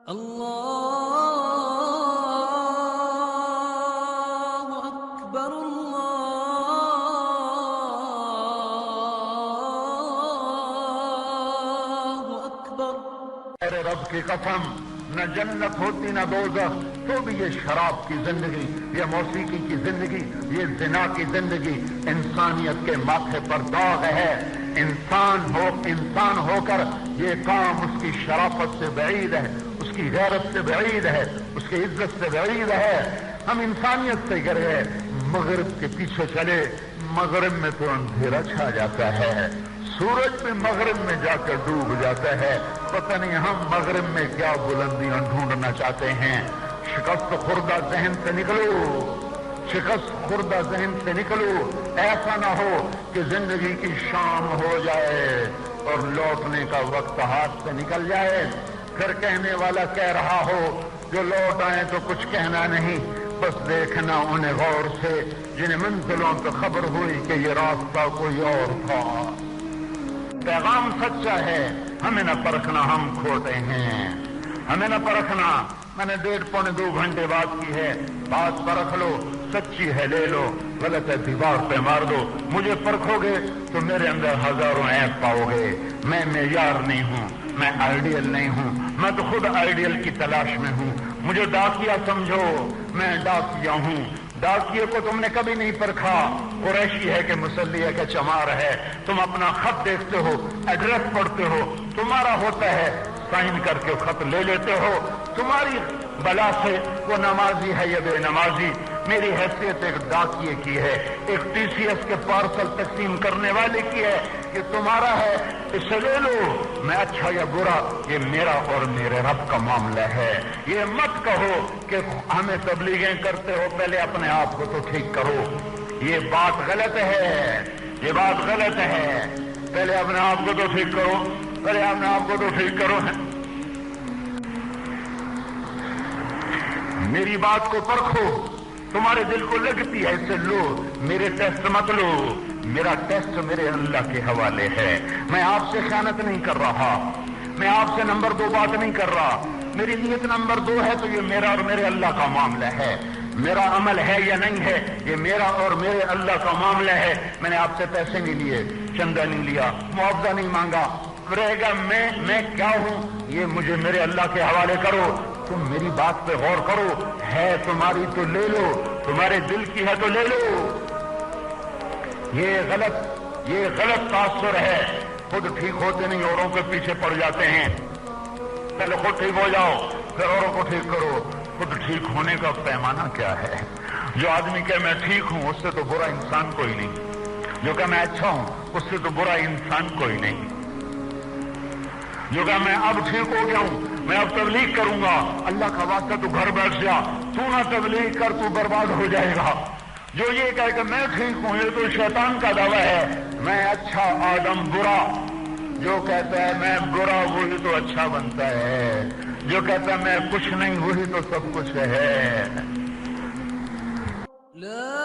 اللہ اکبر اللہ اکبر۔ میرے رب کی قسم، نہ جنت ہوتی نہ دوزخ، تو بھی یہ شراب کی زندگی، یہ موسیقی کی زندگی، یہ زنا کی زندگی انسانیت کے ماتھے پر داغ ہے۔ انسان ہو کر یہ کام اس کی شرافت سے بعید ہے، اس کی غیرت سے بعید ہے، اس کی عزت سے بعید ہے۔ ہم انسانیت سے گئے، مغرب کے پیچھے چلے، مغرب میں تو اندھیرا چھا جاتا ہے، سورج بھی مغرب میں جا کر ڈوب جاتا ہے۔ پتہ نہیں ہم مغرب میں کیا بلندیاں ڈھونڈنا چاہتے ہیں۔ شکست خوردہ ذہن سے نکلو، شکست خوردہ ذہن سے نکلو۔ ایسا نہ ہو کہ زندگی کی شام ہو جائے اور لوٹنے کا وقت ہاتھ سے نکل جائے، پھر کہنے والا کہہ رہا ہو جو لوٹ آئے تو کچھ کہنا نہیں، بس دیکھنا انہیں غور سے جنہیں منزلوں پہ خبر ہوئی کہ یہ راستہ کوئی اور تھا۔ پیغام سچا ہے، ہمیں نہ پرکھنا ہم کھوٹے ہیں، ہمیں نہ پرکھنا۔ میں نے 1.5-2 گھنٹے بات کی ہے، بات پرکھ لو، سچی ہے لے لو، غلط ہے دیوار پہ مار دو۔ مجھے پرکھو گے تو میرے اندر ہزاروں عیب پاؤ گے۔ میں معیار نہیں ہوں، میں آئیڈیل نہیں ہوں، میں تو خود آئیڈیل کی تلاش میں ہوں۔ مجھے ڈاکیا سمجھو، میں ڈاکیا ہوں۔ ڈاکیے کو تم نے کبھی نہیں پرکھا، قریشی ہے کہ مسلی ہے کہ چمار ہے۔ تم اپنا خط دیکھتے ہو، ایڈریس پڑھتے ہو، تمہارا ہوتا ہے، سائن کر کے خط لے لیتے ہو۔ تمہاری بلا سے وہ نمازی ہے یا بے نمازی، میری حیثیت ایک ڈاکیے کی ہے، ایک ٹی سی ایس کے پارسل تقسیم کرنے والے کی ہے کہ تمہارا ہے، اسے لے لو۔ میں اچھا یا برا یہ میرا اور میرے رب کا معاملہ ہے۔ یہ مت کہو کہ ہمیں تبلیغیں کرتے ہو، پہلے اپنے آپ کو تو ٹھیک کرو۔ یہ بات غلط ہے، یہ بات غلط ہے۔ پہلے اپنے آپ کو تو ٹھیک کرو، پہلے اپنے آپ کو تو ٹھیک کرو۔ میری بات کو پرکھو، تمہارے دل کو لگتی ہے اسے لو، میرے ٹیسٹ مت لو۔ میرا ٹیسٹ میرے اللہ کے حوالے ہے۔ میں آپ سے خیانت نہیں کر رہا، میں آپ سے نمبر 2 بات نہیں کر رہا۔ میری نیت نمبر 2 ہے تو یہ میرا اور میرے اللہ کا معاملہ ہے۔ میرا عمل ہے یا نہیں ہے یہ میرا اور میرے اللہ کا معاملہ ہے۔ میں نے آپ سے پیسے نہیں لیے، چندہ نہیں لیا، معاوضہ نہیں مانگا، رہے گا میں کیا ہوں یہ مجھے میرے اللہ کے حوالے کرو۔ تم میری بات پہ غور کرو، ہے تمہاری تو لے لو، تمہارے دل کی ہے تو لے لو۔ یہ غلط تاثر ہے۔ خود ٹھیک ہوتے نہیں، اوروں کے پیچھے پڑ جاتے ہیں۔ پہلے خود ٹھیک ہو جاؤ، پھر اوروں کو ٹھیک کرو۔ خود ٹھیک ہونے کا پیمانہ کیا ہے؟ جو آدمی کہ میں ٹھیک ہوں اس سے تو برا انسان کوئی نہیں، جو کہ میں اچھا ہوں اس سے تو برا انسان کوئی نہیں، جو کہ میں اب ٹھیک ہو گیا ہوں، میں اب تبلیغ کروں گا، اللہ کا واسطہ تو گھر بیٹھ جا، تو نہ تبلیغ کر، تو برباد ہو جائے گا۔ جو یہ کہے کہ میں ٹھیک ہوں یہ تو شیطان کا دعویٰ ہے، میں اچھا آدم برا۔ جو کہتا ہے میں برا وہی تو اچھا بنتا ہے، جو کہتا ہے میں کچھ نہیں وہی تو سب کچھ ہے۔ لا